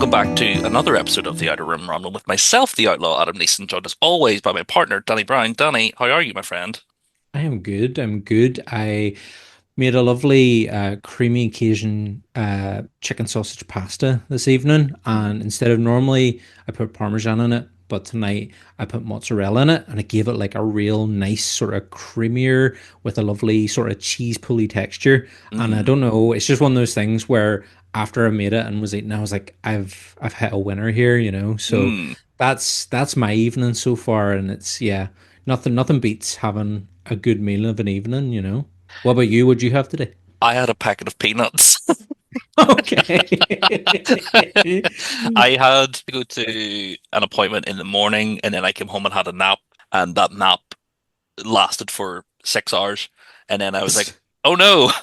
welcome back to another episode of The Outer Rim Random with myself, the outlaw Adam Neeson, joined as always by my partner, Danny Brown. Danny, how are you, my friend? I am good. I'm good. I made a lovely creamy Cajun chicken sausage pasta this evening, and Mm. instead of normally I put Parmesan in it, but tonight I put mozzarella in it, and it gave it like a real nice sort of creamier with a lovely sort of cheese pulley texture. And I Mm. don't know, it's just one of those things where after I made it and was eating, I was like, I've hit a winner here, you know. So Mm. that's my evening so far, and it's yeah, nothing beats having a good meal of an evening, you know. What about you? What'd you have today? I had a packet of peanuts. Okay. I had to go to an appointment in the morning and then I came home and had a nap, and that nap lasted for 6 hours. And then I was like, oh no,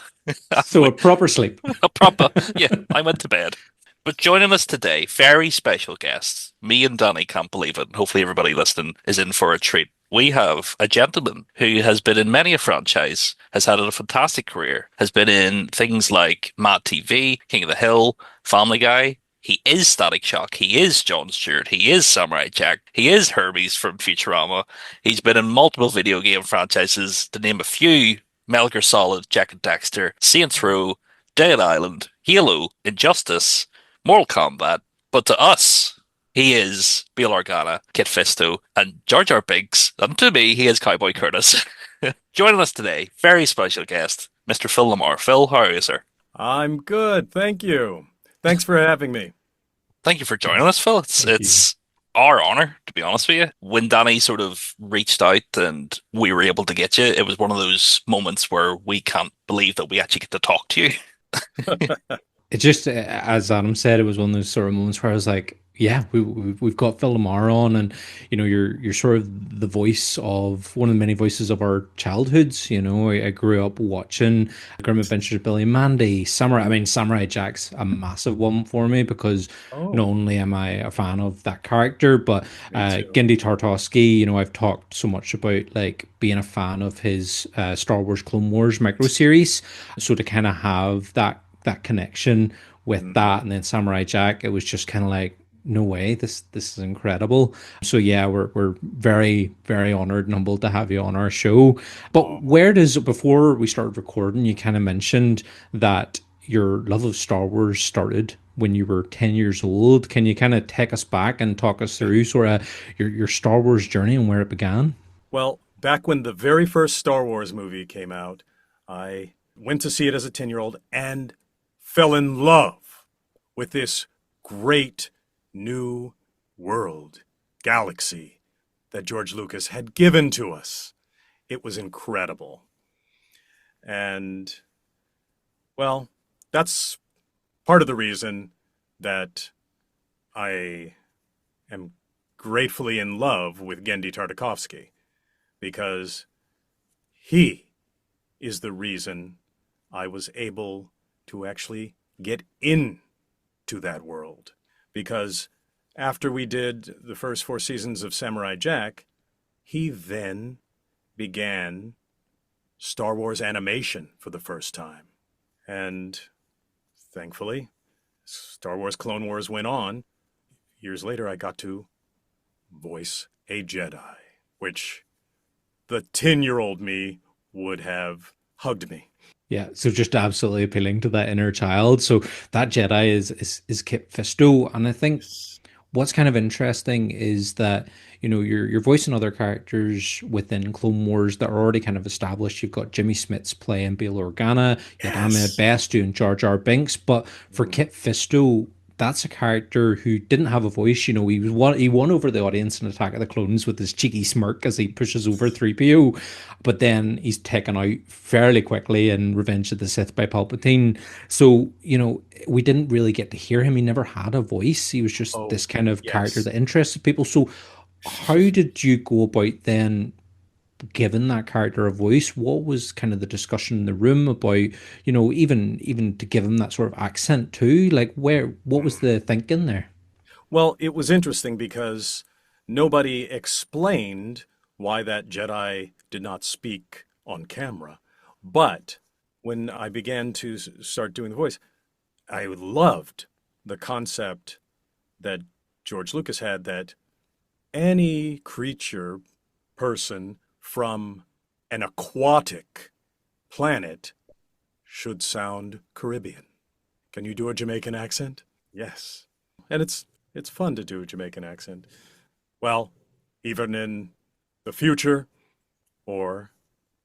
So a proper sleep. a proper, yeah, I went to bed. But joining us today, very special guests. Me and Danny can't believe it. Hopefully, everybody listening is in for a treat. We have a gentleman who has been in many a franchise, has had a fantastic career, has been in things like Mad TV, King of the Hill, Family Guy. He is Static Shock. He is Jon Stewart. He is Samurai Jack. He is Hermes from Futurama. He's been in multiple video game franchises, to name a few: Metal Gear Solid, Jack and Daxter, Saints Row, Dead Island, Halo, Injustice, Mortal Kombat, but to us, he is Bail Organa, Kit Fisto, and Jar Jar Binks, and to me, he is Cowboy Curtis. Joining us today, very special guest, Mr. Phil LaMarr. Phil, how are you, sir? I'm good, thank you. Thanks for having me. Thank you for joining us, Phil. It's Thank you. it's our honor, to be honest with you. When Danny sort of reached out and we were able to get you, it was one of those moments where we can't believe that we actually get to talk to you. It just, as Adam said, it was one of those sort of moments where I was like, yeah, we've got Phil LaMarr on, and you know, you're sort of the voice of one of the many voices of our childhoods. You know, I grew up watching Grim Adventures of Billy and Mandy, Samurai. I mean, Samurai Jack's a massive one for me because not Oh, only am I a fan of that character, but me too. Genndy Tartakovsky. You know, I've talked so much about like being a fan of his Star Wars Clone Wars micro series, so to kind of have that connection with Mhm. that and then Samurai Jack, it was just kind of like, no way, this is incredible. So yeah, we're very honored and humbled to have you on our show. But Oh, where does before we started recording, you kind of mentioned that your love of Star Wars started when you were 10 years old. Can you kind of take us back and talk us through sort of your Star Wars journey and where it began? well, back when the very first Star Wars movie came out, I went to see it as a 10-year-old and fell in love with this great new world, galaxy that George Lucas had given to us. It was incredible. And, well, that's part of the reason that I am gratefully in love with Genndy Tartakovsky because he is the reason I was able to actually get into that world. Because after we did the first 4 seasons of Samurai Jack, he then began Star Wars animation for the first time. And thankfully, Star Wars Clone Wars went on. Years later, I got to voice a Jedi, which the 10-year-old me would have hugged me. Yeah, so just absolutely appealing to that inner child. So that Jedi is Kit Fisto, and I think what's kind of interesting is that you know you're voicing other characters within Clone Wars that are already kind of established. You've got Jimmy Smits playing Bail Organa, you had Ahmed Yes. Best doing Jar Jar Binks, but for Mm. Kit Fisto, that's a character who didn't have a voice. You know, he won over the audience in Attack of the Clones with his cheeky smirk as he pushes over 3PO, but then he's taken out fairly quickly in Revenge of the Sith by Palpatine. So, you know, we didn't really get to hear him. He never had a voice. He was just Oh, this kind of character yes. that interested people. So, how did you go about then giving that character a voice? What was kind of the discussion in the room about, you know, even to give him that sort of accent too? Like what was the thinking there? Well, it was interesting because nobody explained why that Jedi did not speak on camera. But when I began to start doing the voice, I loved the concept that George Lucas had, that any creature, person from an aquatic planet should sound Caribbean. Can you do a Jamaican accent? Yes. And it's fun to do a Jamaican accent. Well, even in the future or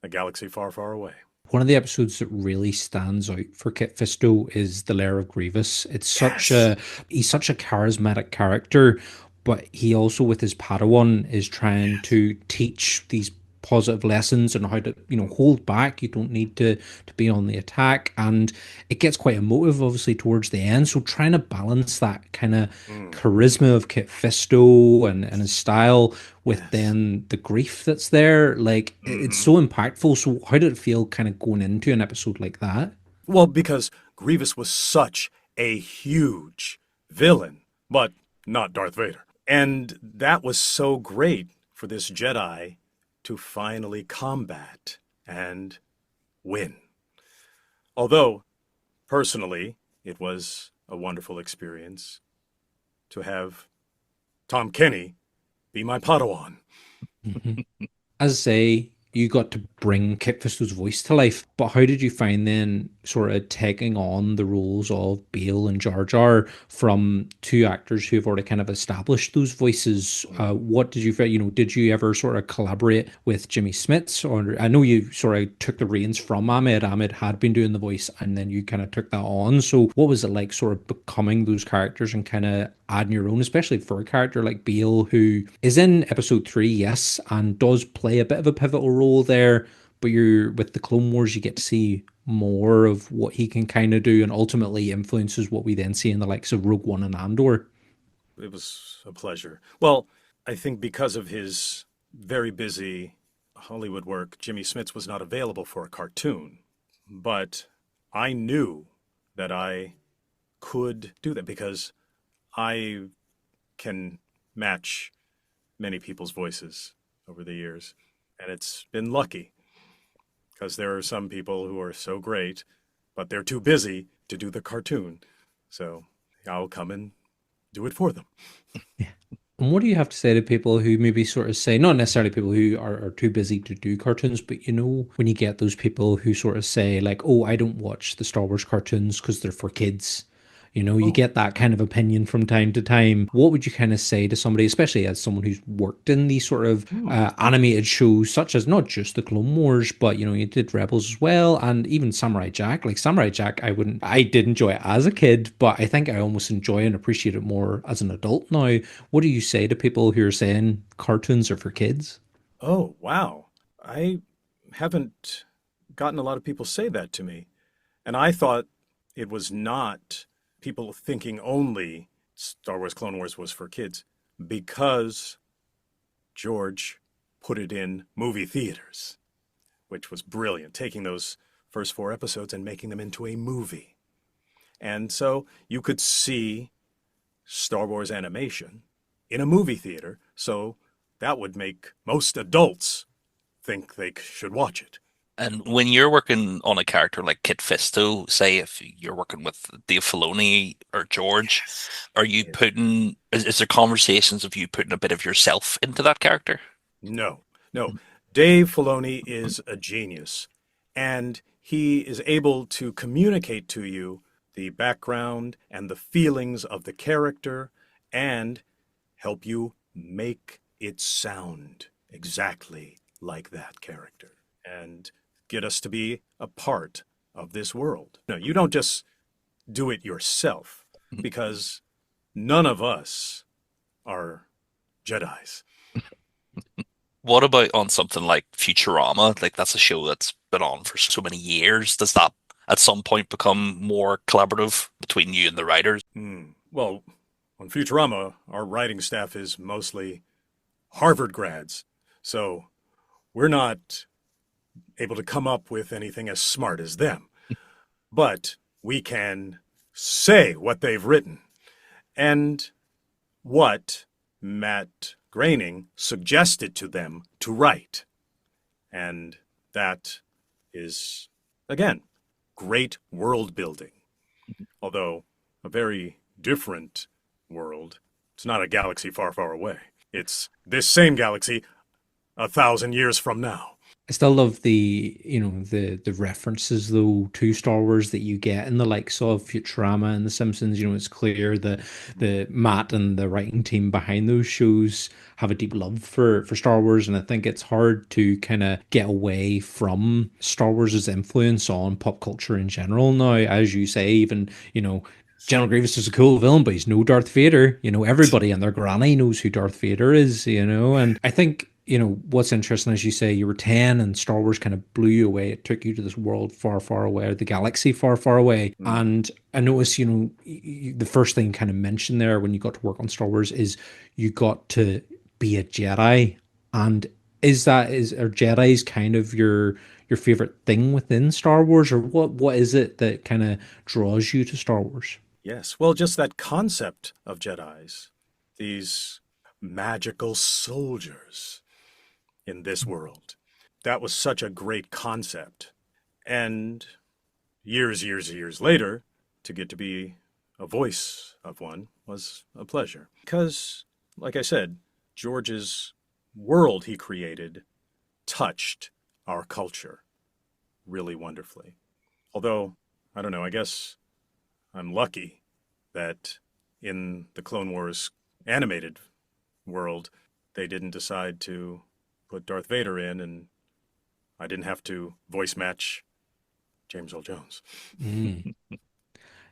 a galaxy far, far away. One of the episodes that really stands out for Kit Fisto is the Lair of Grievous. It's such Yes. a he's such a charismatic character, but he also with his Padawan is trying Yes. to teach these positive lessons and how to, hold back. You don't need to be on the attack. And it gets quite emotive obviously towards the end. So trying to balance that kind of Mm, charisma of Kit Fisto and his style with yes. then the grief that's there, like it's Hmm. so impactful. So how did it feel kind of going into an episode like that? Well, because Grievous was such a huge villain, but not Darth Vader. And that was so great for this Jedi to finally combat and win. Although, personally, it was a wonderful experience to have Tom Kenny be my Padawan. Mhm. As I say, you got to bring Kit Fisto's voice to life, but how did you find then sort of taking on the roles of Bale and Jar Jar from two actors who've already kind of established those voices? What did you, did you ever sort of collaborate with Jimmy Smits? Or I know you sort of took the reins from Ahmed. Ahmed had been doing the voice and then you kind of took that on. So what was it like sort of becoming those characters and kind of adding your own, especially for a character like Bale, who is in episode three, yes, and does play a bit of a pivotal role there. But you're with the Clone Wars, you get to see more of what he can kind of do, and ultimately influences what we then see in the likes of Rogue One and Andor. It was a pleasure. Well, I think because of his very busy Hollywood work, Jimmy Smits was not available for a cartoon. But I knew that I could do that because I can match many people's voices over the years. And it's been lucky because there are some people who are so great, but they're too busy to do the cartoon. So I'll come and do it for them. And what do you have to say to people who maybe sort of say, not necessarily people who are too busy to do cartoons, but when you get those people who sort of say, like, oh, I don't watch the Star Wars cartoons because they're for kids. You Oh, get that kind of opinion from time to time. What would you kind of say to somebody, especially as someone who's worked in these sort of hmm. animated shows, such as not just the Clone Wars, but you did Rebels as well, and even Samurai Jack. Like Samurai Jack, I did enjoy it as a kid, but I think I almost enjoy and appreciate it more as an adult now. What do you say to people who are saying cartoons are for kids? Oh, wow. I haven't gotten a lot of people say that to me. And I thought it was not people thinking only Star Wars Clone Wars was for kids because George put it in movie theaters, which was brilliant, taking those first four episodes and making them into a movie. And so you could see Star Wars animation in a movie theater, so that would make most adults think they should watch it. And when you're working on a character like Kit Fisto, say if you're working with Dave Filoni or George, Yes. are you Yes. putting, is there conversations of you putting a bit of yourself into that character? No, no. Dave Filoni is a genius, and he is able to communicate to you the background and the feelings of the character and help you make it sound exactly like that character and get us to be a part of this world. No, you don't just do it yourself because none of us are Jedis. What about on something like Futurama? Like that's a show that's been on for so many years. Does that at some point become more collaborative between you and the writers? Well, on Futurama, our writing staff is mostly Harvard grads, so we're not able to come up with anything as smart as them. But we can say what they've written and what Matt Groening suggested to them to write. And that is, again, great world building, although a very different world. It's not a galaxy far, far away. It's this same galaxy 1,000 years from now. I still love the references though to Star Wars that you get in the likes of Futurama and The Simpsons. It's clear that the Matt and the writing team behind those shows have a deep love for Star Wars, and I think it's hard to kind of get away from Star Wars' influence on pop culture in general now. As you say, even General Grievous is a cool villain, but he's no Darth Vader. Everybody and their granny knows who Darth Vader is, and I think, what's interesting, as you say, you were 10 and Star Wars kind of blew you away. It took you to this world far, far away, or the galaxy far, far away. And I noticed, the first thing you kind of mentioned there when you got to work on Star Wars is you got to be a Jedi. And are Jedi's kind of your favorite thing within Star Wars, or what is it that kind of draws you to Star Wars? Yes, well, just that concept of Jedis, these magical soldiers in this world. That was such a great concept. And years later, to get to be a voice of one was a pleasure. Because, like I said, George's world he created touched our culture really wonderfully. Although, I don't know, I guess I'm lucky that in the Clone Wars animated world, they didn't decide to put Darth Vader in, and I didn't have to voice match James Earl Jones. Mm.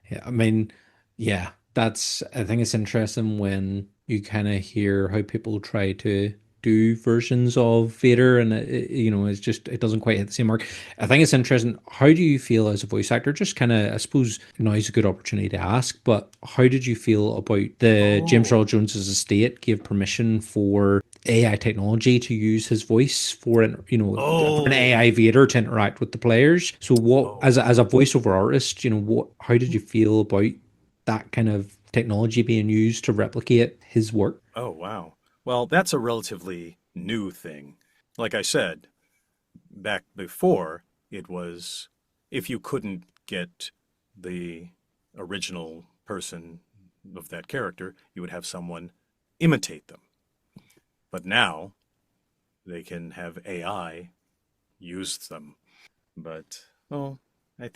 Yeah, I mean, yeah, I think it's interesting when you kind of hear how people try to do versions of Vader, and it doesn't quite hit the same mark. I think it's interesting. How do you feel as a voice actor? Just kind of, I suppose now is a good opportunity to ask, but how did you feel about the James Earl Jones's estate gave permission for AI technology to use his voice for for an AI Vader to interact with the players? So as a voiceover artist, how did you feel about that kind of technology being used to replicate his work? Oh, wow. Well, that's a relatively new thing. Like I said, back before, it was if you couldn't get the original person of that character, you would have someone imitate them. But now, they can have AI use them. But, well, I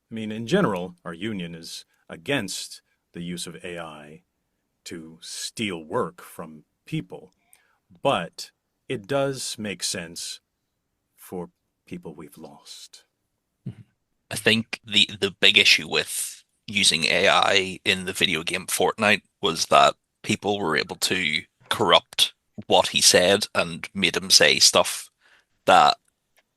mean, in general, our union is against the use of AI to steal work from people. But it does make sense for people we've lost. I think the big issue with using AI in the video game Fortnite was that people were able to corrupt what he said and made him say stuff that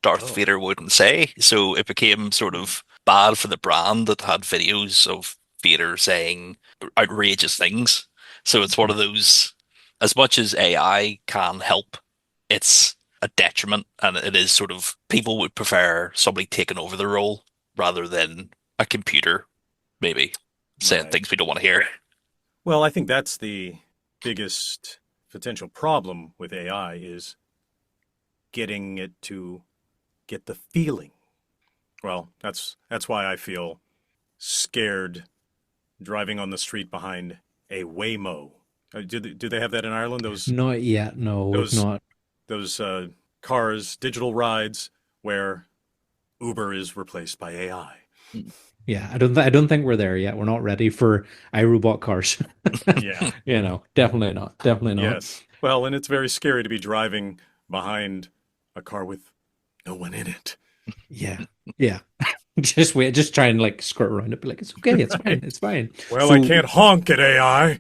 Darth Vader wouldn't say. So it became sort of bad for the brand that had videos of Vader saying outrageous things. So it's one of those, as much as AI can help, it's a detriment, and it is sort of, people would prefer somebody taking over the role rather than a computer maybe saying things we don't want to hear. Well, I think that's the biggest potential problem with AI is getting it to get the feeling. Well, that's why I feel scared driving on the street behind a Waymo. Do they have that in Ireland? Not yet. No, it's not. Those cars, digital rides, where Uber is replaced by AI. Yeah, I don't think we're there yet. We're not ready for iRobot cars. Yeah. Definitely not. Definitely not. Yes. Well, and it's very scary to be driving behind a car with no one in it. Yeah. Yeah. Just wait, just try and like skirt around it, but like it's okay, it's fine, it's fine. Well, So, I can't honk at AI.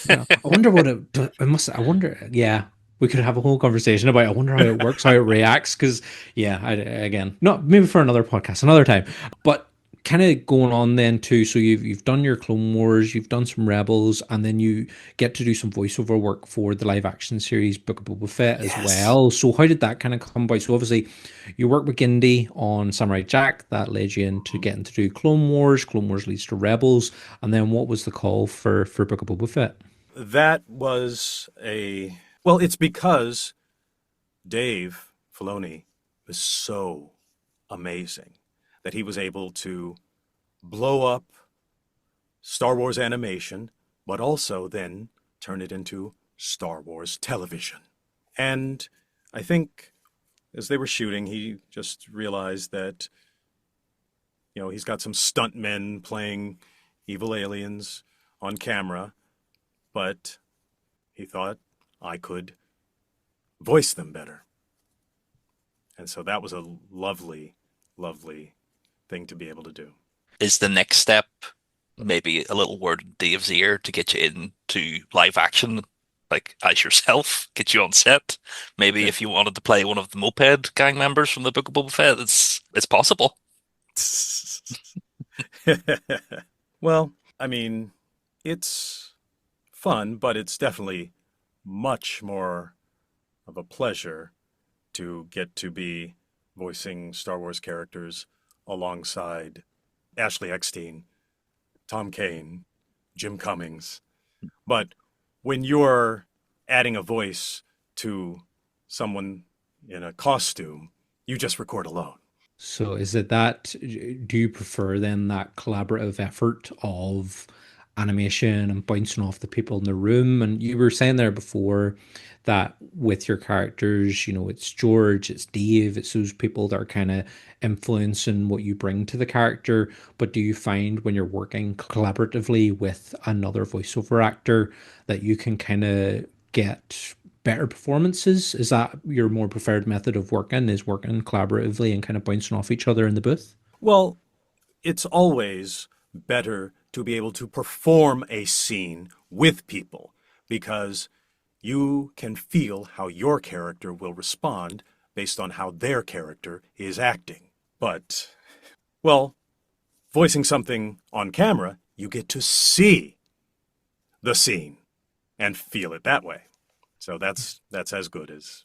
yeah, I wonder what I wonder, yeah. We could have a whole conversation about. I wonder how it works, how it reacts. Because again, not maybe for another podcast, another time. But kind of going on then too. So you've done your Clone Wars, you've done some Rebels, and then you get to do some voiceover work for the live action series Book of Boba Fett as well. So how did that kind of come about? So obviously, you work with Gindi on Samurai Jack. That led you into getting to do Clone Wars. Clone Wars leads to Rebels, and then what was the call for Book of Boba Fett? That was well, it's because Dave Filoni was so amazing that he was able to blow up Star Wars animation but also then turn it into Star Wars television. And I think as they were shooting, he just realized that, he's got some stuntmen playing evil aliens on camera, but he thought I could voice them better. And so that was a lovely, lovely thing to be able to do. Is the next step maybe a little word in Dave's ear to get you into live action, like as yourself, get you on set? Maybe if you wanted to play one of the moped gang members from the Book of Boba Fett, it's possible. Well, I mean, it's fun, but it's definitely much more of a pleasure to get to be voicing Star Wars characters alongside Ashley Eckstein, Tom Kane, Jim Cummings. But when you're adding a voice to someone in a costume, you just record alone. So is it that, do you prefer then that collaborative effort of animation and bouncing off the people in the room? And you were saying there before that with your characters, it's George, it's Dave, it's those people that are kind of influencing what you bring to the character. But do you find when you're working collaboratively with another voiceover actor that you can kind of get better performances? Is that your more preferred method of working, is working collaboratively and kind of bouncing off each other in the booth? Well, it's always better to be able to perform a scene with people because you can feel how your character will respond based on how their character is acting. But, well, voicing something on camera, you get to see the scene and feel it that way. So that's as good as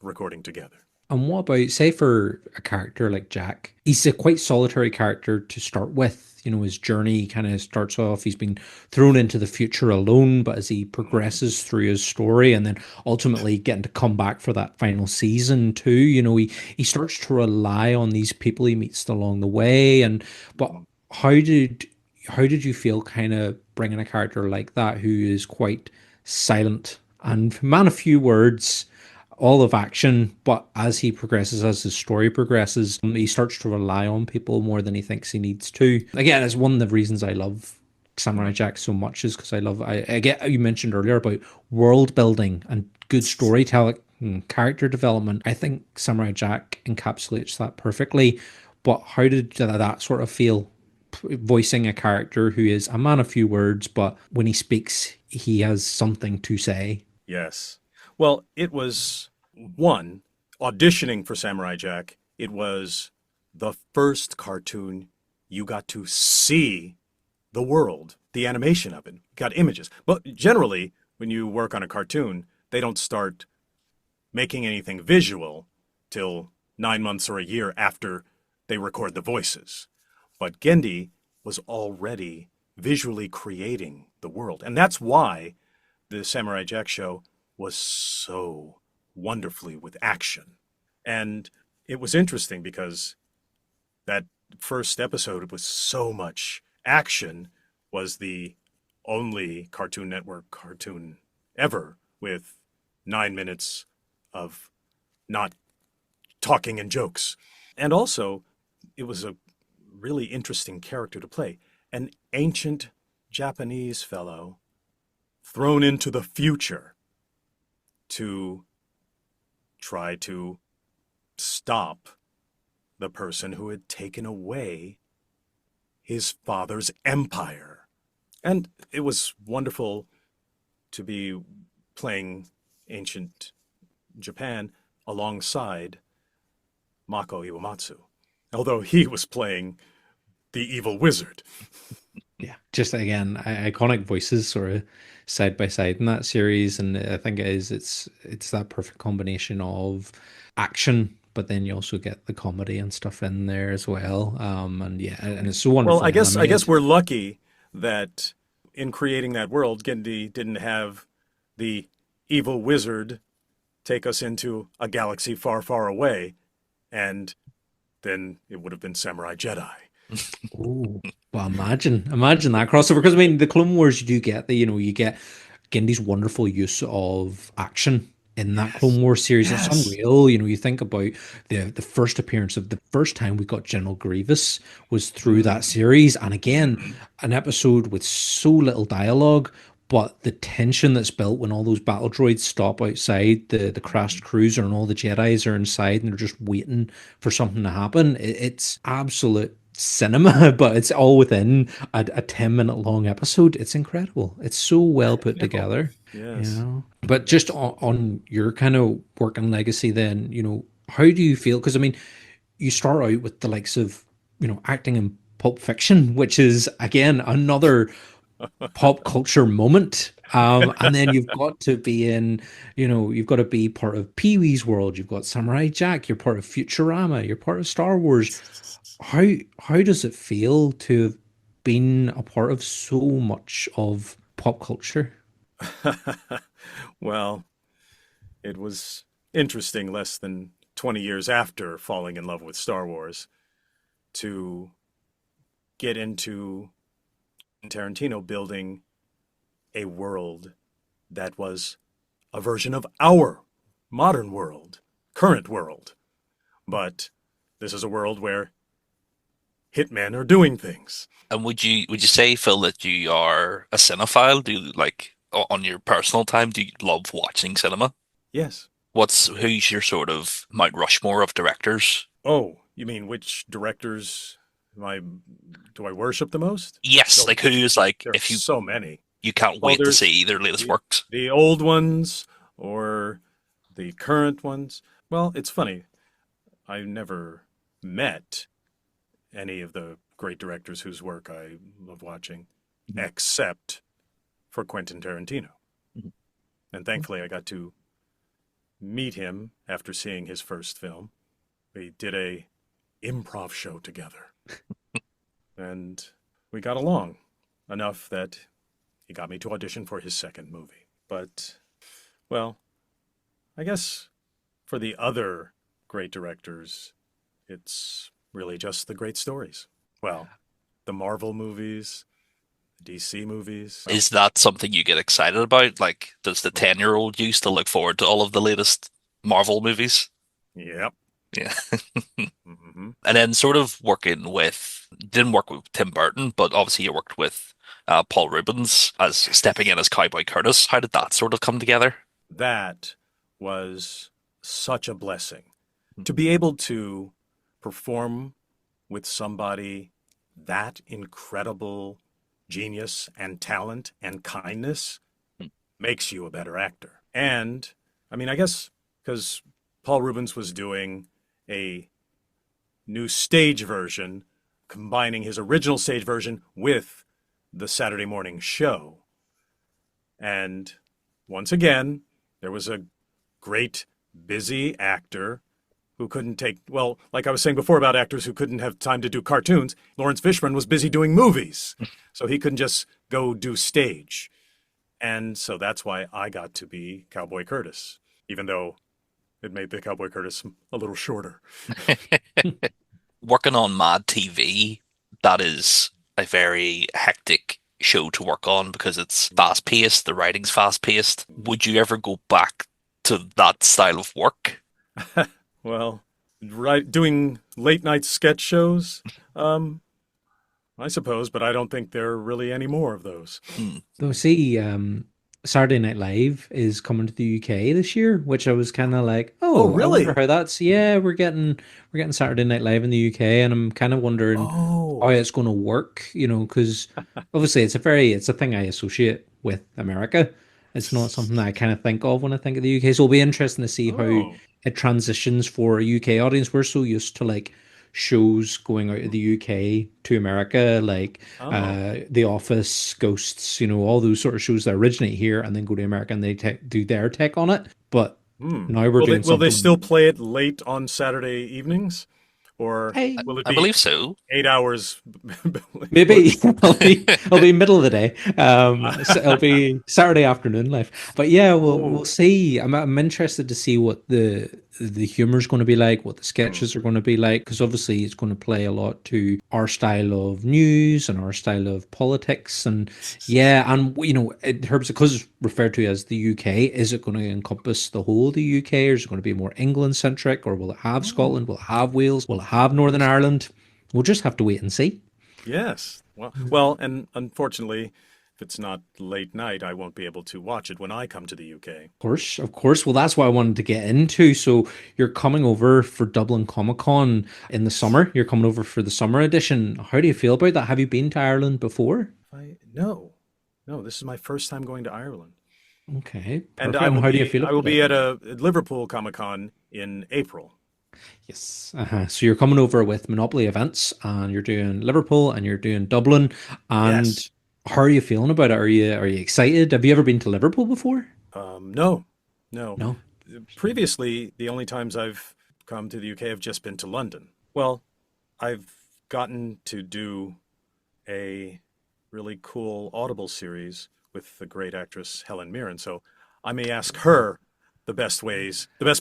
recording together. And what about, say, for a character like Jack? He's a quite solitary character to start with. His journey kind of starts off, he's been thrown into the future alone, but as he progresses through his story and then ultimately getting to come back for that final season too, he starts to rely on these people he meets along the way. But how did you feel kind of bringing a character like that who is quite silent and man of few words, all of action, but as he progresses, as his story progresses, he starts to rely on people more than he thinks he needs to. Again, it's one of the reasons I love Samurai Jack so much, is because I get, you mentioned earlier about world building and good storytelling, character development. I think Samurai Jack encapsulates that perfectly. But how did that sort of feel, voicing a character who is a man of few words, but when he speaks, he has something to say? Yes. Well, it was one, auditioning for Samurai Jack. It was the first cartoon you got to see the world, the animation of it, got images. But generally, when you work on a cartoon, they don't start making anything visual till 9 months or a year after they record the voices. But Gendy was already visually creating the world. And that's why the Samurai Jack show was so wonderfully with action. And it was interesting because that first episode was so much action, was the only Cartoon Network cartoon ever with 9 minutes of not talking and jokes. And also, it was a really interesting character to play. An ancient Japanese fellow thrown into the future to try to stop the person who had taken away his father's empire. And it was wonderful to be playing ancient Japan alongside Mako Iwamatsu, although he was playing the evil wizard. Yeah, just again, iconic voices sort of side by side in that series, and I think it's that perfect combination of action, but then you also get the comedy and stuff in there as well. And yeah, and it's so Well, wonderful I guess animated. we're lucky that in creating that world, Gendy didn't have the evil wizard take us into a galaxy far, far away, and then it would have been Samurai Jedi. Oh, well, imagine that crossover. Because I mean, the Clone Wars, you do get you get again these wonderful use of action in that Yes. Clone Wars series. It's Yes. unreal. You think about the first appearance of the first time we got General Grievous was through that Mm. series, and again, Mhm. an episode with so little dialogue. But the tension that's built when all those battle droids stop outside the crashed Mhm. cruiser and all the Jedi's are inside and they're just waiting for something to happen. It's absolute cinema, but it's all within a 10-minute long episode. It's incredible. It's so well I put know. together, Yes. But just Yes. on your kind of working legacy, then, how do you feel? Because I mean, you start out with the likes of, acting in Pulp Fiction, which is again another pop culture moment. And then you've got to be in, you've got to be part of Pee Wee's world. You've got Samurai Jack. You're part of Futurama. You're part of Star Wars. How how does it feel to have been a part of so much of pop culture? Well, it was interesting less than 20 years after falling in love with Star Wars to get into Tarantino building a world that was a version of our modern world, current world. But this is a world where hitmen are doing things. And would you say, Phil, that you are a cinephile? Do you like on your personal time, do you love watching cinema? Yes. Who's your sort of Mount Rushmore of directors? Oh, you mean which directors am I, do I worship the most? Yes, Oh, like who is like there are if so many. you can't Well, wait to there's see their latest the works. the old ones or the current ones. Well, it's funny. I never met any of the great directors whose work I love watching, Mhm. except for Quentin Tarantino. Mhm. And thankfully, I got to meet him after seeing his first film. We did a improv show together, and we got along enough that he got me to audition for his second movie. But, well, I guess for the other great directors, it's really just the great stories. Well, the Marvel movies, the DC movies. Is that something you get excited about? Like, does the 10-year-old used to look forward to all of the latest Marvel movies? Yep. Yeah. Hmm. And then sort of working with, didn't work with Tim Burton, but obviously you worked with Paul Rubens as stepping in as Cowboy Curtis. How did that sort of come together? That was such a blessing to be able to perform with somebody that incredible genius and talent and kindness makes you a better actor. And I mean, I guess because Paul Rubens was doing a new stage version, combining his original stage version with the Saturday morning show. And once again, there was a great, busy actor who couldn't take, well, like I was saying before about actors who couldn't have time to do cartoons, Lawrence Fishburne was busy doing movies. So he couldn't just go do stage. And so that's why I got to be Cowboy Curtis, even though it made the Cowboy Curtis a little shorter. Working on Mad TV, that is a very hectic show to work on because it's fast paced, the writing's fast paced. Would you ever go back to that style of work? Well, right, doing late night sketch shows, I suppose, but I don't think there are really any more of those. Hmm. Though, see, Saturday Night Live is coming to the UK this year, which I was kind of like, Oh, oh, I wonder really? how that's. Yeah, we're getting Saturday Night Live in the UK, and I'm kind of wondering how Oh. it's going to work, because obviously it's a thing I associate with America. It's not something that I kind of think of when I think of the UK. So it'll be interesting to see how Oh. it transitions for a UK audience. We're so used to like shows going out of the UK to America, like Oh. The Office, Ghosts, all those sort of shows that originate here and then go to America and they do their take on it. But Hmm. now we're doing Will they still something. play it late on Saturday evenings? Or I will it I be believe so. 8 hours? maybe it'll be middle of the day. So it'll be Saturday afternoon live. But yeah, we'll Oh. see. I'm interested to see what the humor is going to be like, what the Mm. sketches are going to be like, because obviously it's going to play a lot to our style of news and our style of politics. And yeah, and in terms of, because it's referred to as the UK, is it going to encompass the whole of the UK, or is it going to be more England centric, or will it have Oh, Scotland? Will it have Wales? Will it have Northern interesting. Ireland? We'll just have to wait and see. Yes. Well, and unfortunately, if it's not late night, I won't be able to watch it when I come to the UK. Of course, of course. Well, that's what I wanted to get into. So you're coming over for Dublin Comic Con in the summer. You're coming over for the summer edition. How do you feel about that? Have you been to Ireland before? I no, no. This is my first time going to Ireland, Okay, and perfect. And how do you feel I will about it? be at Liverpool Comic Con in April. Yes. So you're coming over with Monopoly events, and you're doing Liverpool, and you're doing Dublin. And Yes. how are you feeling about it? Are you excited? Have you ever been to Liverpool before? No, no. No. Previously, the only times I've come to the UK have just been to London. Well, I've gotten to do a really cool Audible series with the great actress Helen Mirren. So I may ask her the best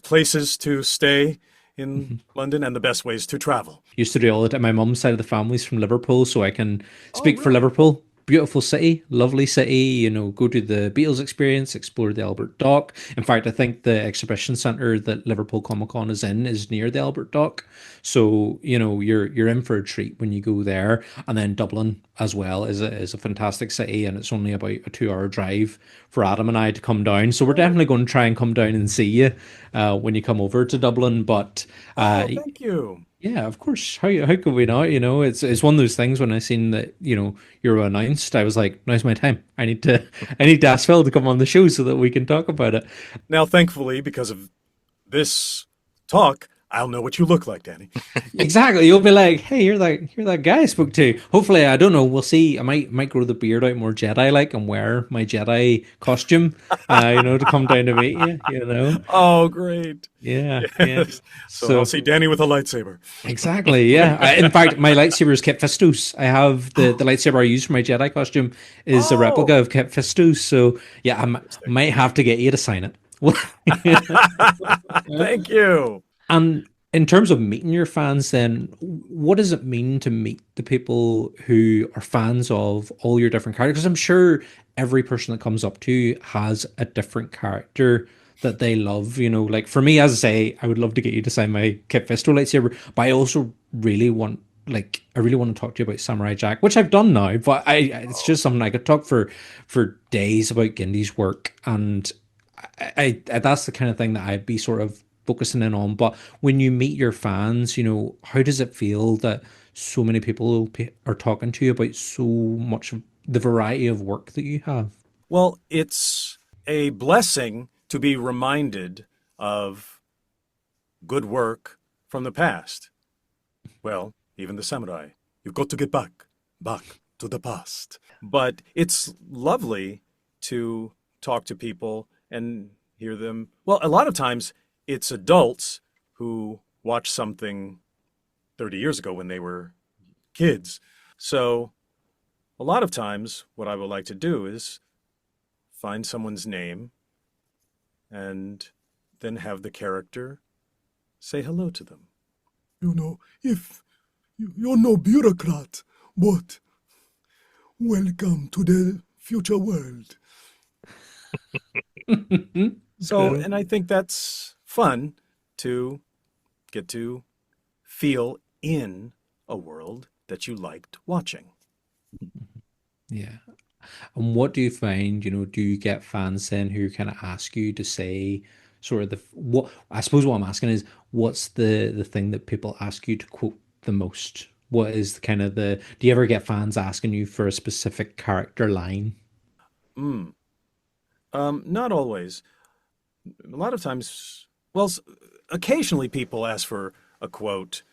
places to stay in London and the best ways to travel. Used to do all the time. My mum's side of the family's from Liverpool, so I can Oh, speak for really? Liverpool. Beautiful city, lovely city. Go to the Beatles experience, explore the Albert Dock. In fact, I think the exhibition centre that Liverpool Comic Con is in is near the Albert Dock. So, you're in for a treat when you go there. And then Dublin as well is a fantastic city, and it's only about a 2 hour drive for Adam and I to come down. So we're Oh, definitely going to try and come down and see you when you come over to Dublin. But uh, oh, thank you. yeah, of course. How could we not? It's one of those things. When I seen that you were announced, I was like, now's my time. I need to ask Phil to come on the show so that we can talk about it. Now, thankfully, because of this talk, I'll know what you look like, Danny. Exactly. You'll be like, hey, you're that guy I spoke to. Hopefully, I don't know. We'll see. I might grow the beard out more Jedi like and wear my Jedi costume, to come down to meet you. Oh, great. Yeah, yeah. Yes. So I'll So see Danny with a lightsaber. exactly, yeah. In fact, my lightsaber is Kit Fisto's. I have the lightsaber I use for my Jedi costume is a replica Oh, of Kit Fisto's. So yeah, interesting. might have to get you to sign it. Thank you. And in terms of meeting your fans, then what does it mean to meet the people who are fans of all your different characters? Because I'm sure every person that comes up to you has a different character that they love. Like for me, as I say, I would love to get you to sign my Kit Fisto lightsaber, but I also really want. Like I really want to talk to you about Samurai Jack, which I've done now, but it's Oh, just something I could talk for days about Gindy's work, and that's the kind of thing that I'd be sort of focusing in on. But when you meet your fans, how does it feel that so many people are talking to you about so much of the variety of work that you have? well, it's a blessing to be reminded of good work from the past. Well, even the samurai. You've got to get back to the past. But it's lovely to talk to people and hear them. Well, a lot of times it's adults who watched something 30 years ago when they were kids. So a lot of times what I would like to do is find someone's name and then have the character say hello to them. If you're no bureaucrat, but welcome to the future world. So, Cool. and I think that's fun to get to feel in a world that you liked watching. Yeah. And what do you find, do you get fans then who kind of ask you to say sort of what I suppose what I'm asking is what's the thing that people ask you to quote the most? What is the kind of do you ever get fans asking you for a specific character line? Mm. Not always. A lot of times, well, occasionally people ask for a quote,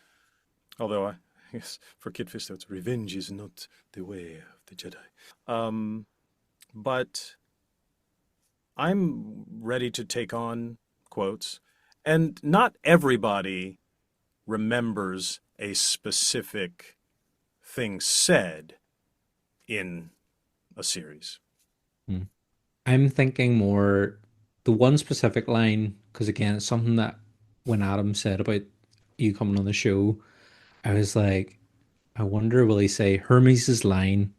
although I guess for Kid Fisto, it's revenge is not the way of the Jedi. Um, but I'm ready to take on quotes, and not everybody remembers a specific thing said in a series. Hmm. I'm thinking more the one specific line, because again, it's something that when Adam said about you coming on the show, I was like, I wonder will he say Hermes' line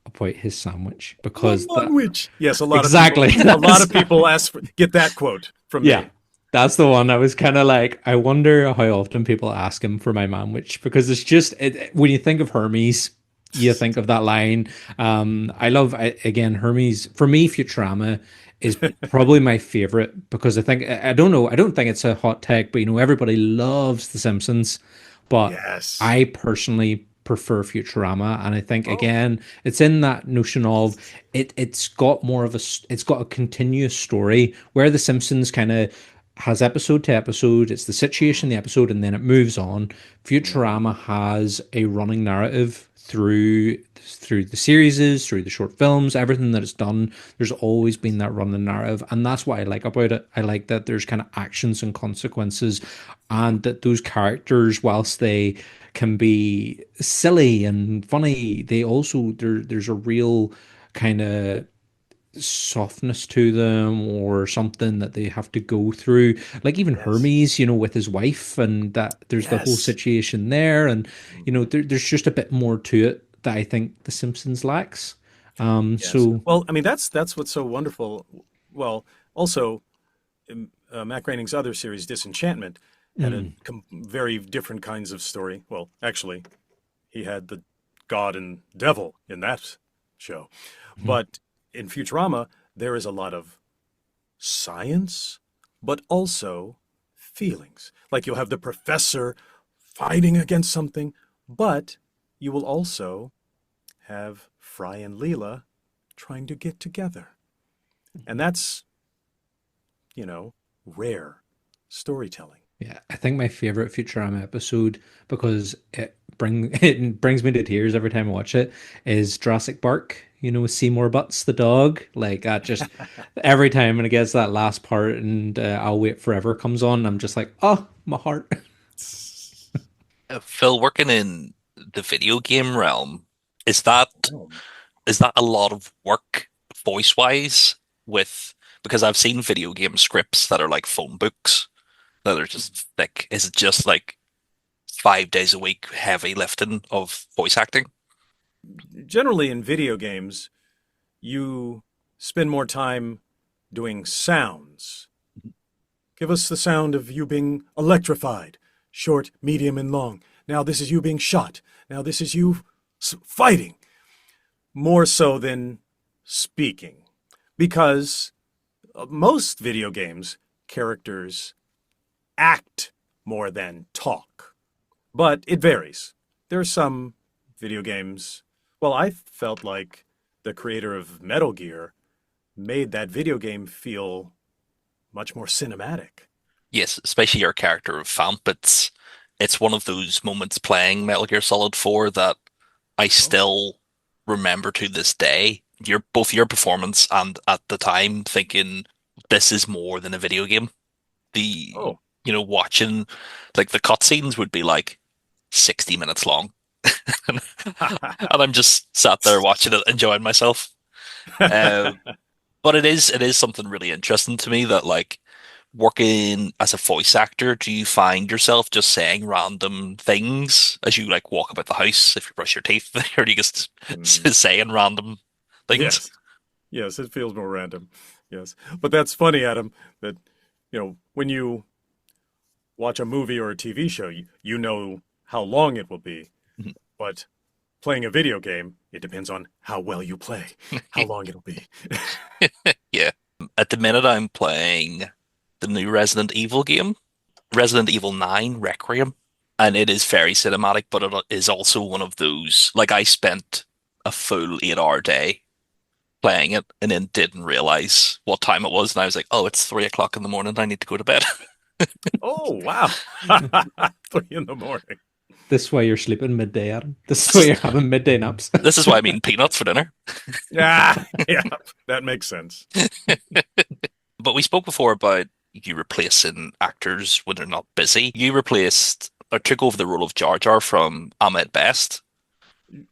about his sandwich The because that language. Yes, exactly a lot that's of people get that quote from yeah, me. that's the one. I was kind of like, I wonder how often people ask him for my sandwich because it's just when you think of Hermes, you think of that line. Again Hermes for me. Futurama is probably my favorite because I don't know. I don't think it's a hot take, but everybody loves The Simpsons, but Yes. I personally prefer Futurama, and I think Oh, again it's in that notion of it's got more of it's got a continuous story where The Simpsons kind of has episode to episode. It's the situation, the episode, and then it moves on. mm-hmm. Futurama has a running narrative through the series, through the short films, everything that it's done. There's always been that running narrative, and that's what I like about it. I like that there's kind of actions and consequences, and that those characters, whilst they can be silly and funny, they also there's a real kind of softness to them or something that they have to go through, like even Yes. Hermes, with his wife, and that there's the whole Yes. situation there, and Mhm. there's just a bit more to it that I think The Simpsons lacks. Yes. So Well, I mean, that's what's so wonderful. Well, also, Matt Groening's other series, Disenchantment, had a mm, very different kinds of story. Well, actually, he had the god and devil in that show. mhm, But in Futurama, there is a lot of science, but also feelings. Like you'll have the professor fighting against something, but you will also have Fry and Leela trying to get together. And that's, rare storytelling. yeah, I think my favorite Futurama episode, because it brings me to tears every time I watch it, is Jurassic Park. With Seymour Butts, the dog. Like that, just every time when it gets that last part and I'll Wait Forever comes on, I'm just like, oh, my heart. Phil, working in the video game realm, is that Realm. is that a lot of work voice wise with because I've seen video game scripts that are like phone books that are just thick. Is it just like 5 days a week heavy lifting of voice acting? Generally, in video games, you spend more time doing sounds. Give us the sound of you being electrified, short, medium, and long. Now this is you being shot. Now this is you fighting. More so than speaking. Because most video games, characters act more than talk. But it varies. There are some video games. Well, I felt like the creator of Metal Gear made that video game feel much more cinematic. Yes, especially your character of Vamp. It's one of those moments playing Metal Gear Solid 4 that I Oh. still remember to this day. Your performance and at the time thinking this is more than a video game. The Oh. watching like the cutscenes would be like 60 minutes long. And I'm just sat there watching it, enjoying myself. Uh, but it is something really interesting to me that like working as a voice actor, do you find yourself just saying random things as you like walk about the house if you brush your teeth, or do you just Mm, saying random things? yes. Yes, it feels more random. Yes. But that's funny, Adam, that, when you watch a movie or a TV show, you know how long it will be. But playing a video game, it depends on how well you play, how long it'll be. Yeah. At the minute, I'm playing the new Resident Evil game, Resident Evil 9 Requiem, and it is very cinematic, but it is also one of those like I spent a full 8 hour day playing it and then didn't realize what time it was, and I was like, oh, it's 3 o'clock in the morning. I need to go to bed. Oh, wow. 3 in the morning. This is why you're sleeping midday, Adam. This is why you're having midday naps. This is why I'm eating peanuts for dinner. Yeah, yeah, that makes sense. But we spoke before about you replacing actors when they're not busy. You replaced or took over the role of Jar Jar from Ahmed Best.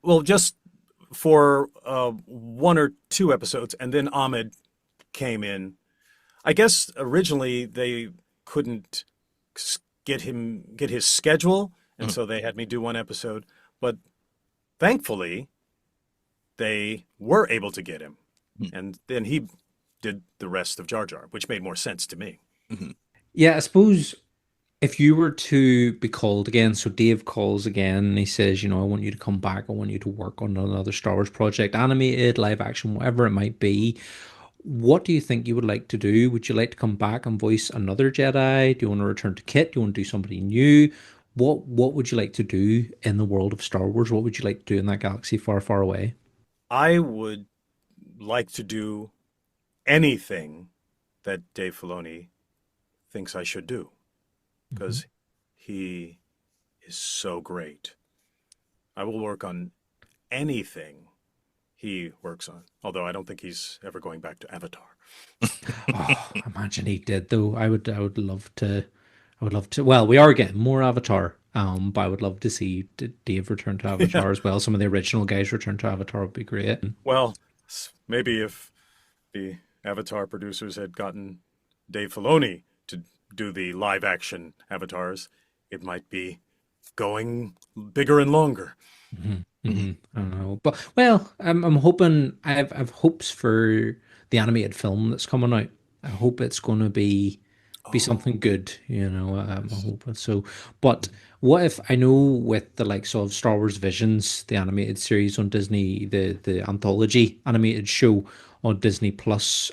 Well, just for one or two episodes, and then Ahmed came in. I guess originally they couldn't get his schedule, and Mhm. so they had me do one episode. But thankfully, they were able to get him, Mhm. and then he did the rest of Jar Jar, which made more sense to me. Mhm. Yeah, I suppose if you were to be called again, so Dave calls again and he says, I want you to come back, I want you to work on another Star Wars project, animated, live action, whatever it might be. What do you think you would like to do? Would you like to come back and voice another Jedi? Do you want to return to Kit? Do you want to do somebody new? What would you like to do in the world of Star Wars? What would you like to do in that galaxy far, far away? I would like to do anything that Dave Filoni thinks I should do Mhm. because he is so great. I will work on anything he works on, although I don't think he's ever going back to Avatar. Oh, imagine he did though. I would love to. I would love to. Well, we are getting more Avatar. But I would love to see Dave return to Yeah. Avatar as well. Some of the original guys return to Avatar would be great. Well, maybe if the Avatar producers had gotten Dave Filoni to do the live action Avatars, it might be going bigger and longer. Mhm. I don't know, but well, I'm hoping I've hopes for the animated film that's coming out. I hope it's going to be Oh, something good, I'm yes. hoping so. But what if I know with the likes of Star Wars Visions, the animated series on Disney, the anthology animated show on Disney Plus,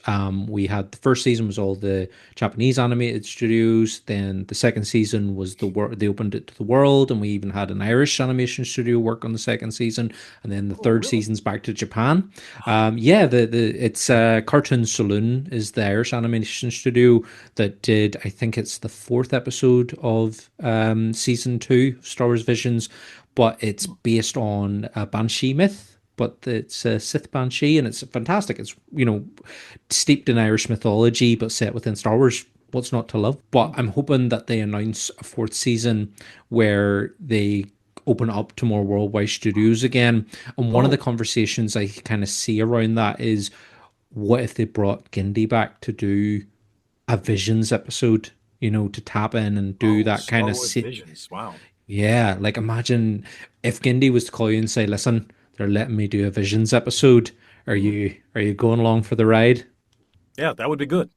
we had the first season was all the Japanese animated studios. Then the second season was the world. They opened it to the world, and we even had an Irish animation studio work on the second season. And then the Oh, third really? season's back to Japan. Yeah, the it's Cartoon Saloon is the Irish animation studio that did. I think it's the fourth episode of season two of Star Wars Visions, but it's based on a Banshee myth. But it's a Sith Banshee, and it's fantastic. It's steeped in Irish mythology, but set within Star Wars. What's not to love? But Oh, I'm hoping that they announce a fourth season where they open up to more worldwide studios again. And one of the oh, conversations I kind of see around that is what if they brought Gindie back to do a Visions episode, to tap in and do oh, that kind Star of Wars Visions. Wow. yeah, like imagine if Gindie was to call you and say, "Listen, they're letting me do a Visions episode. Are Hmm. you going along for the ride?" Yeah, that would be good.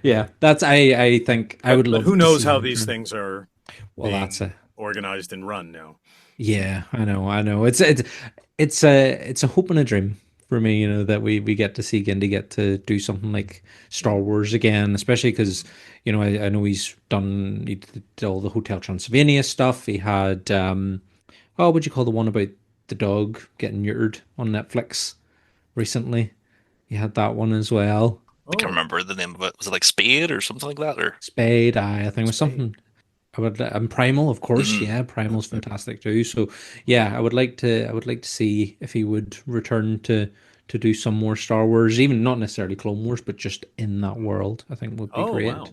Yeah, I think I would But love who to knows see how him these return. things are Well, that's being a organized and run now. yeah, I know. It's a hope and a dream for me, that we get to see Gindie get to do something like Star Hmm. Wars again, especially because I know he did all the Hotel Transylvania stuff. He had what would you call the one about the dog getting neutered on Netflix recently? He had that one as well. I can't Oh, remember the name of it. Was it like Spade or something like that? Or Spade, I think it was Spade. something. I would and Primal, of course. Mhm. Yeah, Primal's fantastic too. So yeah, I would like to see if he would return to do some more Star Wars, even not necessarily Clone Wars, but just in that world. I think would be Oh, great. wow.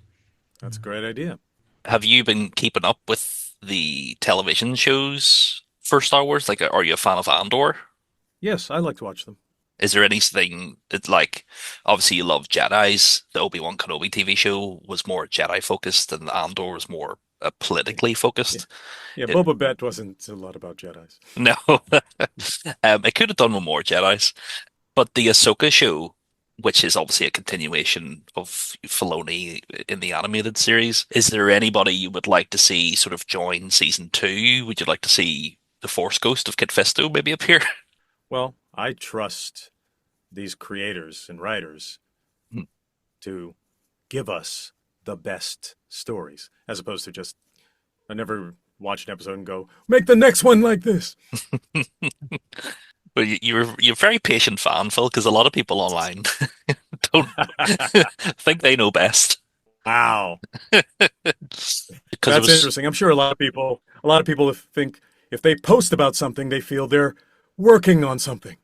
That's a great idea. Have you been keeping up with the television shows for Star Wars? Like, are you a fan of Andor? Yes, I like to watch them. Is there anything that, like, obviously you love Jedi's? The Obi-Wan Kenobi TV show was more Jedi focused, and Andor was more Yeah. politically Yeah. focused. Yeah, It, Boba Fett wasn't a lot about Jedis. no, it could have done with more Jedi's. But the Ahsoka show, which is obviously a continuation of Filoni in the animated series, is there anybody you would like to see sort of join season two? Would you like to see the Force Ghost of Kit Fisto maybe appear? Well, I trust these creators and writers to give us the best stories, as opposed to just, I never watch an episode and go, make the next one like this. But you're a very patient fan, Phil, because a lot of people online don't think they know best. Wow. Because it That's was interesting. I'm sure a lot of people think if they post about something, they feel they're working on something.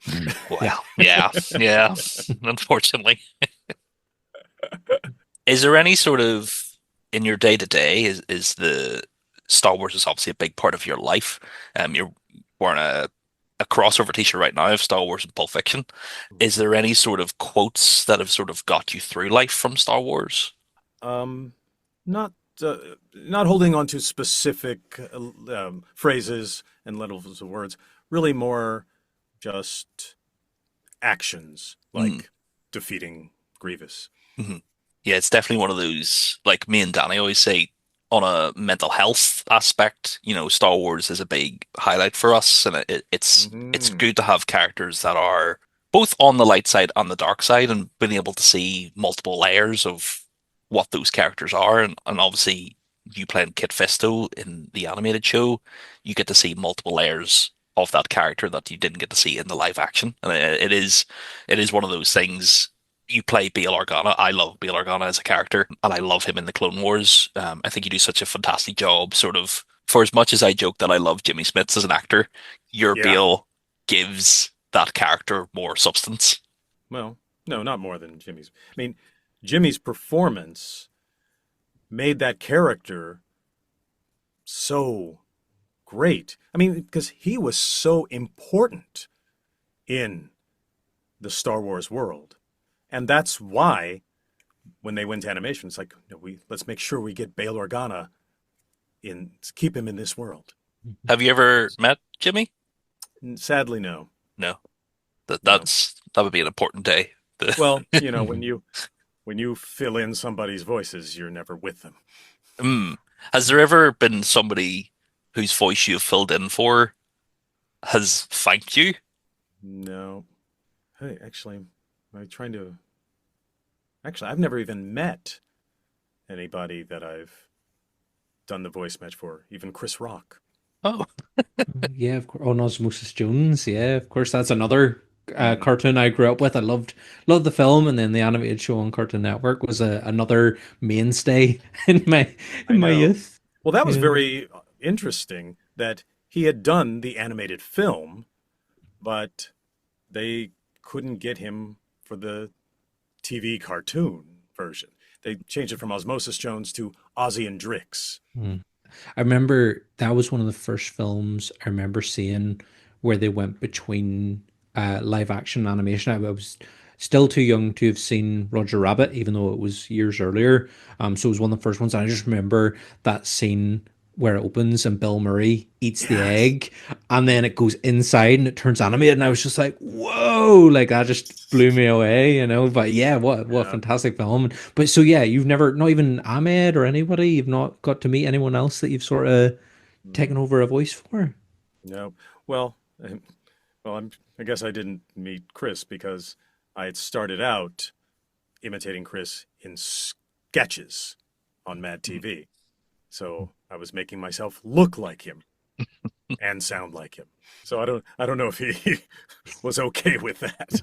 Yeah. well, yeah, unfortunately. Is there any sort of in your day to day is the Star Wars is obviously a big part of your life. You're wearing a crossover t-shirt right now of Star Wars and Pulp Fiction. Is there any sort of quotes that have sort of got you through life from Star Wars? Um, not uh, not holding on to specific phrases and levels of words. Really, more just actions Mm. like defeating Grievous. Hmm. Yeah, it's definitely one of those, like me and Danny always say, on a mental health aspect, Star Wars is a big highlight for us, and it's Hmm. good to have characters that are both on the light side and the dark side, and being able to see multiple layers of what those characters are, and obviously you playing Kit Fisto in the animated show, you get to see multiple layers of that character that you didn't get to see in the live action, and it is one of those things. You play Bail Organa. I love Bail Organa as a character, and I love him in the Clone Wars. I think you do such a fantastic job, sort of. For as much as I joke that I love Jimmy Smits as an actor, your Yeah. Bail gives that character more substance. Well, no, not more than Jimmy's. I mean, Jimmy's performance made that character so great. I mean, because he was so important in the Star Wars world. And that's why when they went to animation, it's like, no, let's make sure we get Bail Organa in, keep him in this world. Have you ever met Jimmy? Sadly, no, No. no. That would be an important day. Well, when you fill in somebody's voices, you're never with them. Mm. Has there ever been somebody whose voice you've filled in for has thanked you? No. Hey, actually, I'm trying to. Actually, I've never even met anybody that I've done the voice match for, even Chris Rock. Oh, Yeah, of course. On Osmosis Jones. Yeah, of course. That's another Mm, cartoon I grew up with. I loved the film, and then the animated show on Cartoon Network was another mainstay in my I in my know. youth. Well, that was Yeah. very interesting that he had done the animated film, but they couldn't get him for the TV cartoon version. They changed it from Osmosis Jones to Ozzy and Drix. Mm. I remember that was one of the first films I remember seeing where they went between live action and animation. I was still too young to have seen Roger Rabbit, even though it was years earlier. So it was one of the first ones. And I just remember that scene where it opens and Bill Murray eats the Yes. egg and then it goes inside and it turns animated. And I was just like, whoa, like that just blew me away. But yeah, what a Yeah. fantastic film. But so yeah, you've never, not even Ahmed or anybody, you've not got to meet anyone else that you've sort of taken Mm, over a voice for. no. Well, I guess I didn't meet Chris because I had started out imitating Chris in sketches on Mad TV. So I was making myself look like him and sound like him. So I don't know if he was okay with that.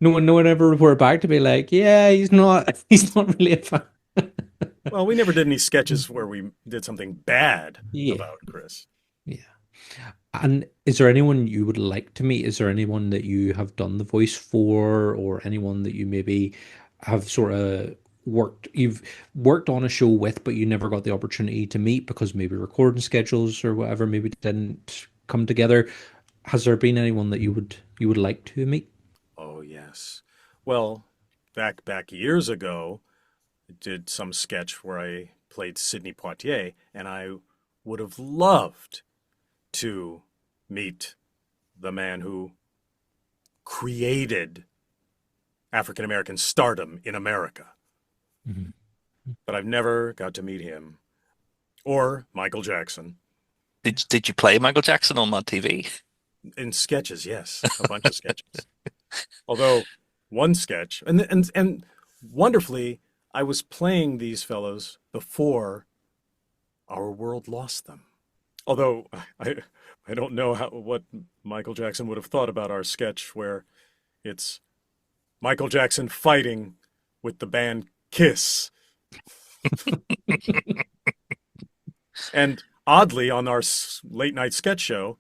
No one ever reported back to be like, yeah, he's not really a fan. Well, we never did any sketches where we did something bad Yeah, about Chris. yeah. And is there anyone you would like to meet? Is there anyone that you have done the voice for, or anyone that you maybe have sort of you've worked on a show with, but you never got the opportunity to meet because maybe recording schedules or whatever maybe didn't come together? Has there been anyone that you would like to meet? Oh, yes. Well, back years ago, I did some sketch where I played Sidney Poitier, and I would have loved to meet the man who created African American stardom in America. Mhm. But I've never got to meet him or Michael Jackson. did you play Michael Jackson on that TV? In sketches, yes, a bunch of sketches. Although one sketch, and wonderfully, I was playing these fellows before our world lost them. Although I don't know what Michael Jackson would have thought about our sketch where it's Michael Jackson fighting with the band Kiss. And oddly, on our late night sketch show,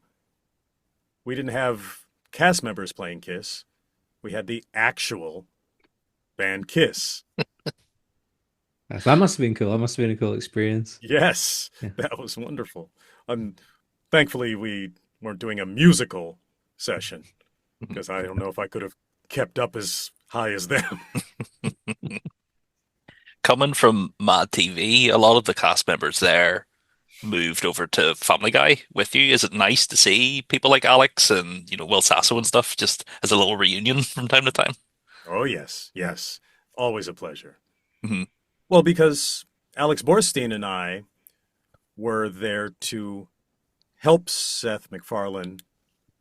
we didn't have cast members playing Kiss. We had the actual band Kiss. That must have been cool. That must have been a cool experience. Yes, Yeah. that was wonderful. Thankfully, we weren't doing a musical session because I don't know if I could have kept up as high as them. coming from Mad TV, a lot of the cast members there moved over to Family Guy with you. Is it nice to see people like Alex and Will Sasso and stuff just as a little reunion from time to time? Oh, yes, yes. Always a pleasure. Hmm. Well, because Alex Borstein and I were there to help Seth MacFarlane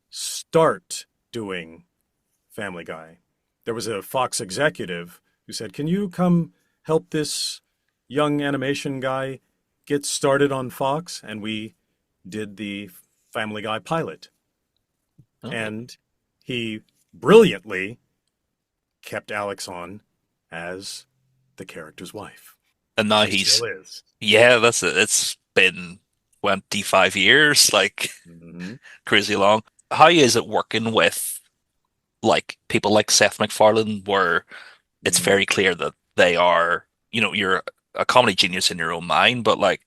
start doing Family Guy. There was a Fox executive who said, "Can you come help this young animation guy get started on Fox?" And we did the Family Guy pilot. Oh. And he brilliantly kept Alex on as the character's wife. And now She still is. yeah, that's it. It's been 25 years, like Mm-hmm. crazy long. How is it working with like people like Seth MacFarlane, where it's very clear that they are, you're a comedy genius in your own mind, but like,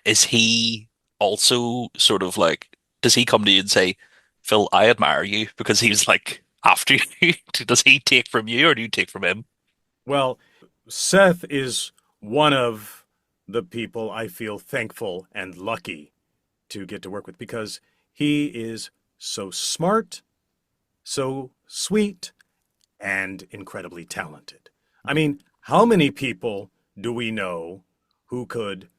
is he also sort of like, does he come to you and say, Phil, I admire you because he's like after you? Does he take from you or do you take from him? Well, Seth is one of the people I feel thankful and lucky to get to work with because he is so smart, so sweet, and incredibly talented. I mean, how many people do we know who could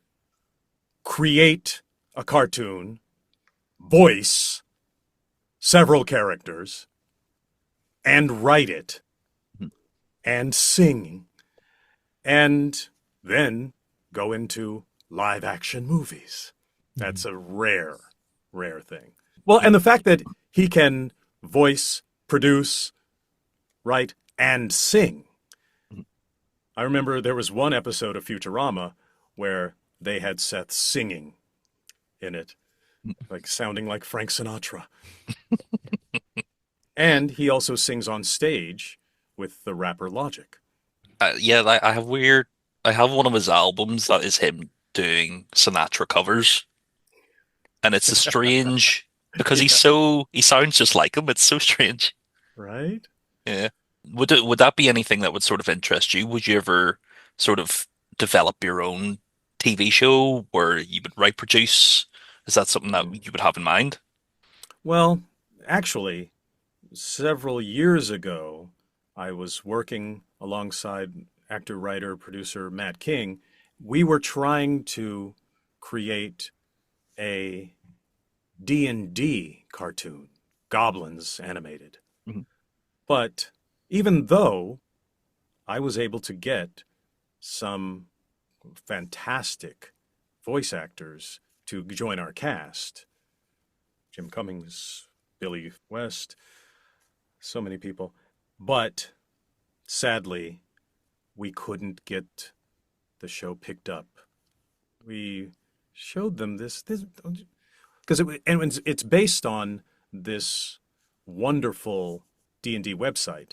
create a cartoon, voice several characters, and write it, and sing, and then go into live action movies? That's a rare, rare thing. Well, and the fact that he can voice, produce, write, and sing. I remember there was one episode of Futurama where they had Seth singing in it, like sounding like Frank Sinatra. And he also sings on stage with the rapper Logic. Yeah, I have one of his albums that is him doing Sinatra covers, and it's a strange because he sounds just like him. It's so strange. Right? Yeah. Would that be anything that would sort of interest you? Would you ever sort of develop your own TV show where you would write, produce? Is that something that you would have in mind? Well, actually, several years ago, I was working alongside actor, writer, producer Matt King. We were trying to create a D&D cartoon, Goblins animated. Mhm. But even though I was able to get some fantastic voice actors to join our cast, Jim Cummings, Billy West, so many people, but sadly, we couldn't get the show picked up. We showed them this because it's based on this wonderful D&D website,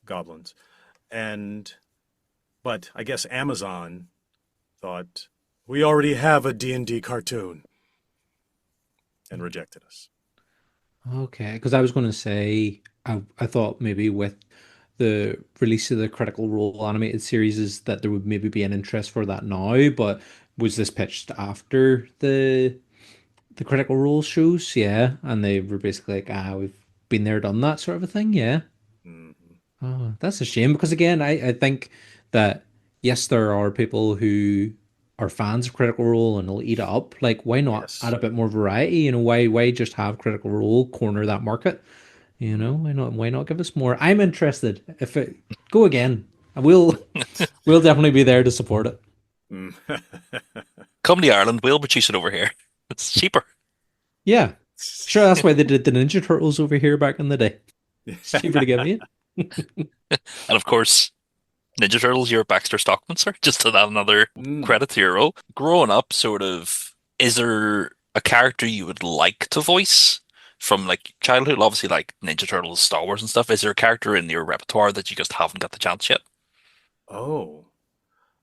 Goblins, but I guess Amazon thought we already have a D&D cartoon and rejected us. Okay, because I was going to say, I thought maybe with the release of the Critical Role animated series is that there would maybe be an interest for that now, but was this pitched after the Critical Role shows? Yeah, and they were basically like, we've been there, done that sort of a thing. Yeah. Mhm. Oh, that's a shame because again, I think that yes, there are people who are fans of Critical Role and will eat it up. Like, why not add Yes. a bit more variety? Why just have Critical Role corner that market? Why not give us more? I'm interested. If it go again, we'll definitely be there to support it. Mm. Come to Ireland, we'll produce it over here. It's cheaper. Yeah, sure. That's why they did the Ninja Turtles over here back in the day. It's cheaper to give you. And of course, Ninja Turtles, you're Baxter Stockman, sir. Just to add another Mm. credit to your role. Growing up, sort of, is there a character you would like to voice from like childhood? Obviously, like Ninja Turtles, Star Wars, and stuff. Is there a character in your repertoire that you just haven't got the chance yet? Oh.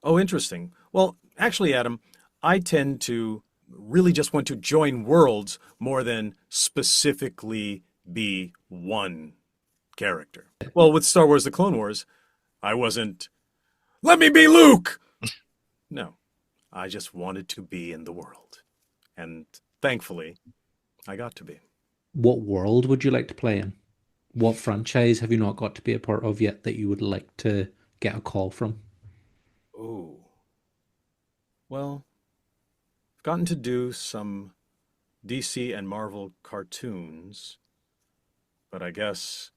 Oh, interesting. Well, actually, Adam, I tend to really just want to join worlds more than specifically be one character. Well, with Star Wars The Clone Wars, I wasn't Let me be Luke! No, I just wanted to be in the world. And thankfully, I got to be. What world would you like to play in? What franchise have you not got to be a part of yet that you would like to get a call from? Ooh. Well, I've gotten to do some DC and Marvel cartoons, but I guess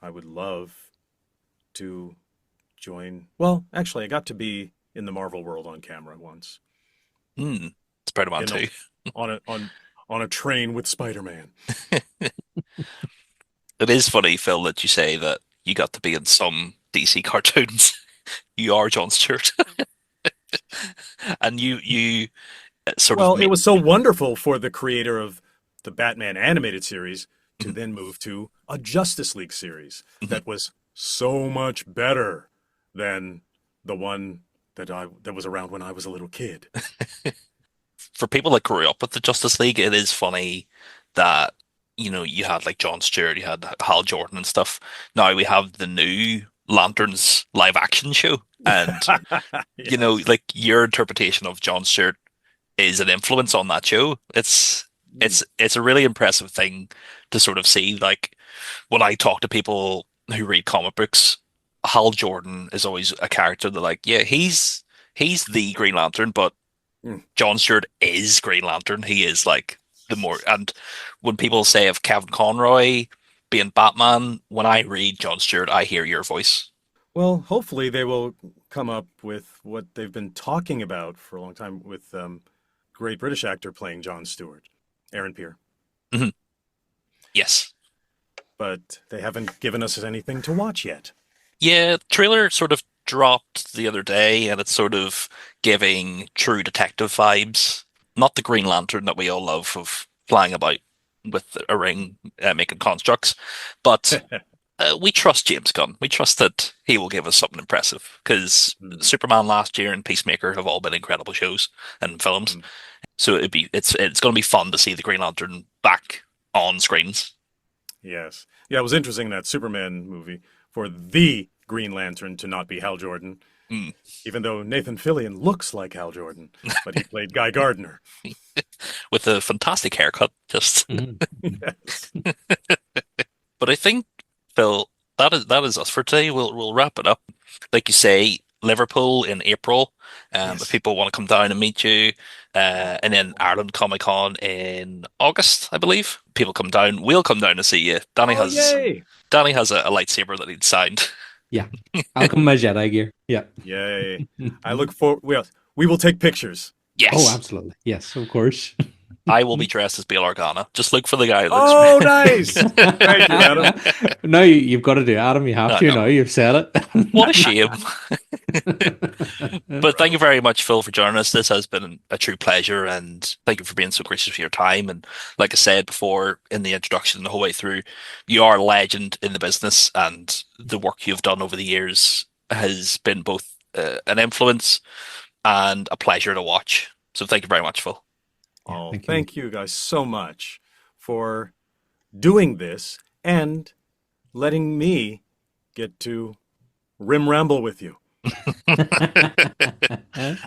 I would love to join. Well, actually, I got to be in the Marvel world on camera once. Spider-Man You know, 2. on a train with Spider-Man. It is funny, Phil, that you say that you got to be in some DC cartoons. You are Jon Stewart. And you sort of Well, it made, was so wonderful for the creator of the Batman animated series to then move to a Justice League series that was so much better than the one that was around when I was a little kid. for people that grew up with the Justice League, it is funny that, you had like Jon Stewart, you had Hal Jordan and stuff. Now we have the new Lanterns live action show. And, Yes. like your interpretation of Jon Stewart is an influence on that show. It's a really impressive thing to sort of see. Like when I talk to people who read comic books, Hal Jordan is always a character that like, yeah, he's the Green Lantern, but Mm. Jon Stewart is Green Lantern. He is like the more and when people say of Kevin Conroy being Batman, when I read Jon Stewart, I hear your voice. Well, hopefully they will come up with what they've been talking about for a long time with great British actor playing Jon Stewart, Aaron Peer. Mhm. Yes. But they haven't given us anything to watch yet. Yeah, trailer sort of dropped the other day, and it's sort of giving True Detective vibes. Not the Green Lantern that we all love of flying about with a ring, making constructs, but we trust James Gunn. We trust that he will give us something impressive because Mm. Superman last year and Peacemaker have all been incredible shows and films. Mm. So it's going to be fun to see the Green Lantern back on screens. Yes. Yeah, it was interesting that Superman movie for the Green Lantern to not be Hal Jordan, Mm. even though Nathan Fillion looks like Hal Jordan, but he played Guy Gardner. With a fantastic haircut, just. Mhm. Yes. But I think, Phil, that is us for today. We'll wrap it up. Like you say, Liverpool in April. If Yes. people want to come down and meet you, and then Ireland Comic Con in August, I believe. People come down. We'll come down to see you. Danny Oh, has yay! Danny has a lightsaber that he'd signed. Yeah. I'll come in my Jedi gear. Yeah. Yay. I look for, well, we will take pictures. Oh, Yes, absolutely. Yes, of course. I will be dressed as Bail Organa. Just look for the guy that Oh, looks. nice! Thank you, Adam. No, you've got to do it, Adam. You have I to know. now. You've said What a shame. it. But thank you very much, Phil, for joining us. This has been a true pleasure, and thank you for being so gracious with your time. And like I said before in the introduction, the whole way through, you are a legend in the business, and the work you've done over the years has been both an influence and a pleasure to watch. So thank you very much, Phil. Yeah, Oh, thank you. thank you guys so much for doing this and letting me get to rim ramble with you.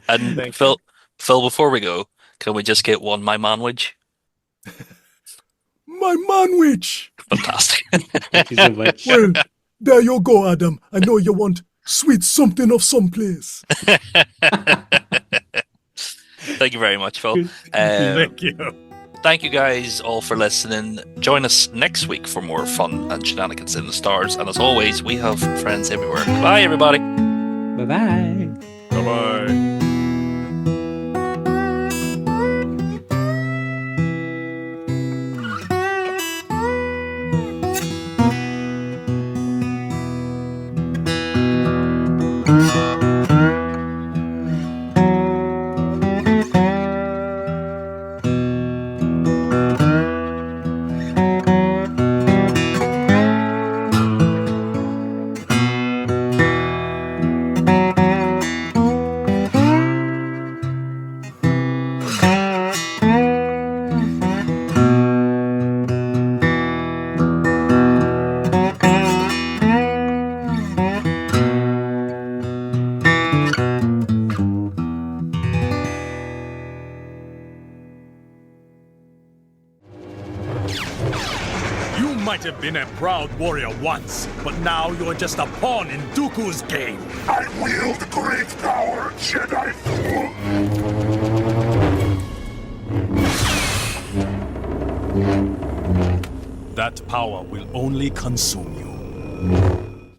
And Thank Phil, before we go, can we just get one my manwich? My manwich! Fantastic. Thank you so much. Well, there you go, Adam. I know you want sweet something of someplace. Thank you very much, Phil. Thank you. Thank you guys all for listening. Join us next week for more fun and shenanigans in the stars. And as always, we have friends everywhere. Bye, everybody. Bye-bye. Bye-bye. You might have been a proud warrior once, but now you're just a pawn in Dooku's game. I wield great power, Jedi fool! That power will only consume you.